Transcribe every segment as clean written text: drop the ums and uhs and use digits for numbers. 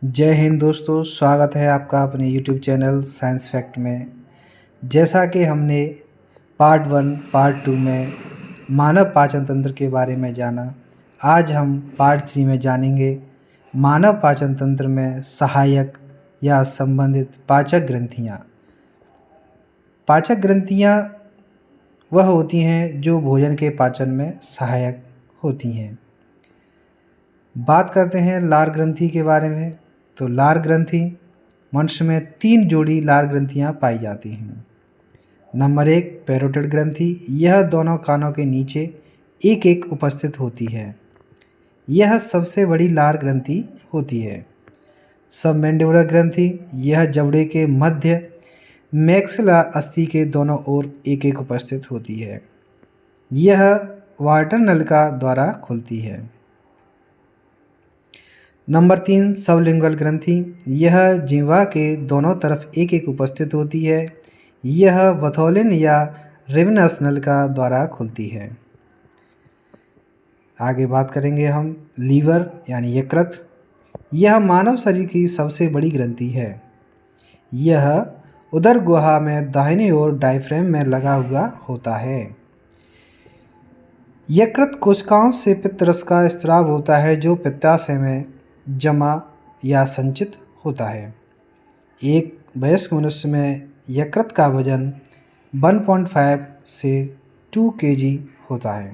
जय हिंद दोस्तों, स्वागत है आपका अपने यूट्यूब चैनल साइंस फैक्ट में। जैसा कि हमने पार्ट 1, पार्ट 2 में मानव पाचन तंत्र के बारे में जाना, आज हम पार्ट 3 में जानेंगे मानव पाचन तंत्र में सहायक या संबंधित पाचक ग्रंथियाँ। पाचक ग्रंथियाँ वह होती हैं जो भोजन के पाचन में सहायक होती हैं। बात करते हैं लार ग्रंथि के बारे में। तो लार ग्रंथि, मनुष्य में 3 जोड़ी लार ग्रंथियाँ पाई जाती हैं। नंबर 1 पैरोटिड ग्रंथि, यह दोनों कानों के नीचे एक एक उपस्थित होती है। यह सबसे बड़ी लार ग्रंथि होती है। सबमैंडिबुलर ग्रंथि, यह जबड़े के मध्य मैक्सिला अस्थि के दोनों ओर एक एक उपस्थित होती है। यह वार्टन नलिका द्वारा खुलती है। नंबर 3 सबलिंगुअल ग्रंथि, यह जिह्वा के दोनों तरफ एक एक उपस्थित होती है। यह वथोलिन या रेवनस नलिका द्वारा खुलती है। आगे बात करेंगे हम लीवर यानी यकृत। यह मानव शरीर की सबसे बड़ी ग्रंथि है। यह उदर गुहा में दाहिने ओर डायफ्राम में लगा हुआ होता है। यकृत कोशिकाओं से पित्तरस का स्राव होता है जो पित्ताशय में जमा या संचित होता है। एक वयस्क मनुष्य में यकृत का वजन 1.5 से 2 kg होता है।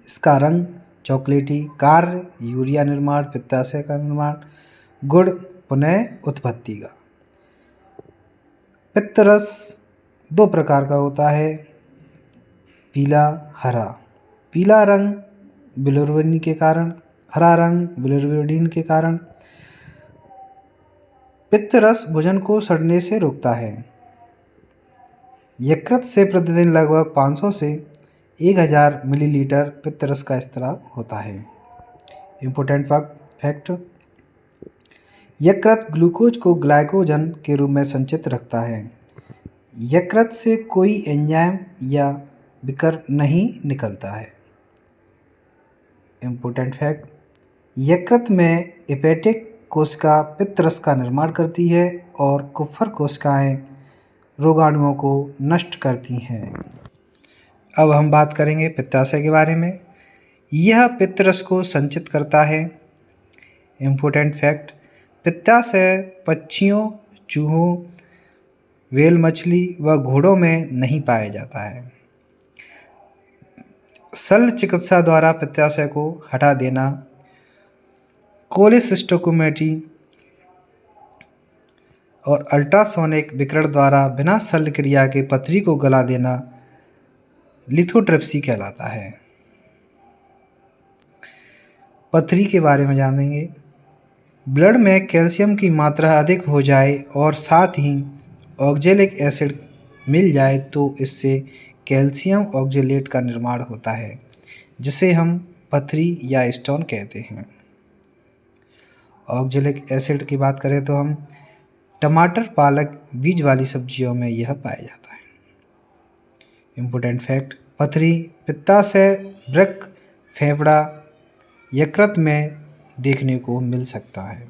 इसका रंग चॉकलेटी, कार्य यूरिया निर्माण, पित्ताशय का निर्माण, गुण पुनः उत्पत्ति का। पित्तरस 2 प्रकार का होता है, पीला हरा। पीला रंग बिलिरुबिन के कारण, हरा रंग बिलिरुबिन के कारण। पित्तरस भोजन को सड़ने से रोकता है। यकृत से प्रतिदिन लगभग 500 से 1000 मिलीलीटर पित्तरस का स्राव होता है। इम्पोर्टेंट फैक्ट, यकृत ग्लूकोज को ग्लाइकोजन के रूप में संचित रखता है। यकृत से कोई एंजाइम या विकर नहीं निकलता है। इम्पोर्टेंट फैक्ट, यकृत में हेपेटिक कोशिका पित्तरस का निर्माण करती है और कुप्फर कोशिकाएं रोगाणुओं को नष्ट करती हैं। अब हम बात करेंगे पित्ताशय के बारे में। यह पित्तरस को संचित करता है। इम्पोर्टेंट फैक्ट, पित्ताशय पक्षियों, चूहों, व्हेल मछली व घोड़ों में नहीं पाया जाता है। शल्य चिकित्सा द्वारा पित्ताशय को हटा देना, कोलेसिस्टोकोमेटी और अल्ट्रासोनिक विकिरण द्वारा बिना शल्य क्रिया के पथरी को गला देना लिथोट्रिप्सी कहलाता है। पथरी के बारे में जानेंगे। ब्लड में कैल्शियम की मात्रा अधिक हो जाए और साथ ही ऑक्जेलिक एसिड मिल जाए तो इससे कैल्शियम ऑक्जेलेट का निर्माण होता है, जिसे हम पथरी या स्टोन कहते हैं। ऑक्जेलिक एसिड की बात करें तो हम टमाटर, पालक, बीज वाली सब्जियों में यह पाया जाता है। इम्पोर्टेंट फैक्ट, पथरी पित्ताशय, वृक्क, फेफड़ा, यकृत में देखने को मिल सकता है।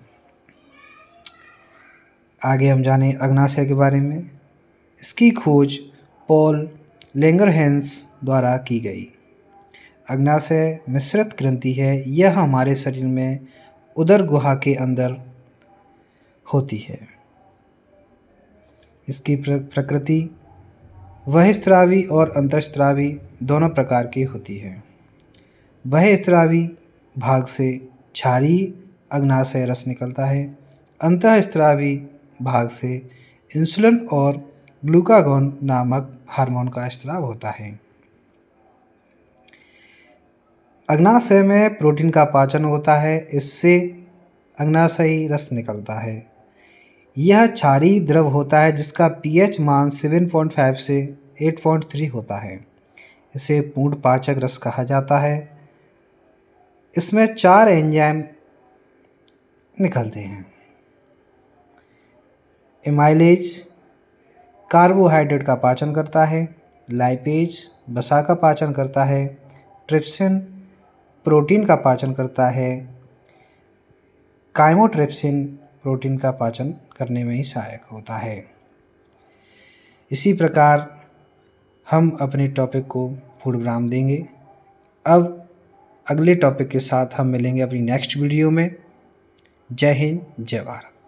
आगे हम जानें अग्नाशय के बारे में। इसकी खोज पॉल लैंगरहैंस द्वारा की गई। अग्नाशय मिश्रित ग्रंथि है। यह हमारे शरीर में उदर गुहा के अंदर होती है। इसकी प्रकृति बहिस्त्रावी और अंतःस्त्रावी दोनों प्रकार की होती है। बहिस्त्रावी भाग से क्षारीय अग्नाशय रस निकलता है। अंतःस्त्रावी भाग से इंसुलिन और ग्लूकागॉन नामक हार्मोन का स्राव होता है। अग्नाशय में प्रोटीन का पाचन होता है, इससे अग्नाशयी रस निकलता है। यह क्षारीय द्रव होता है जिसका pH मान 7.5 से 8.3 होता है। इसे पूर्ण पाचक रस कहा जाता है। इसमें 4 एंजाइम निकलते हैं। एमाइलेज कार्बोहाइड्रेट का पाचन करता है। लाइपेज वसा का पाचन करता है। ट्रिप्सिन प्रोटीन का पाचन करता है। काइमोट्रिप्सिन प्रोटीन का पाचन करने में ही सहायक होता है। इसी प्रकार हम अपने टॉपिक को पूर्ण विराम देंगे। अब अगले टॉपिक के साथ हम मिलेंगे अपनी नेक्स्ट वीडियो में। जय हिंद, जय भारत।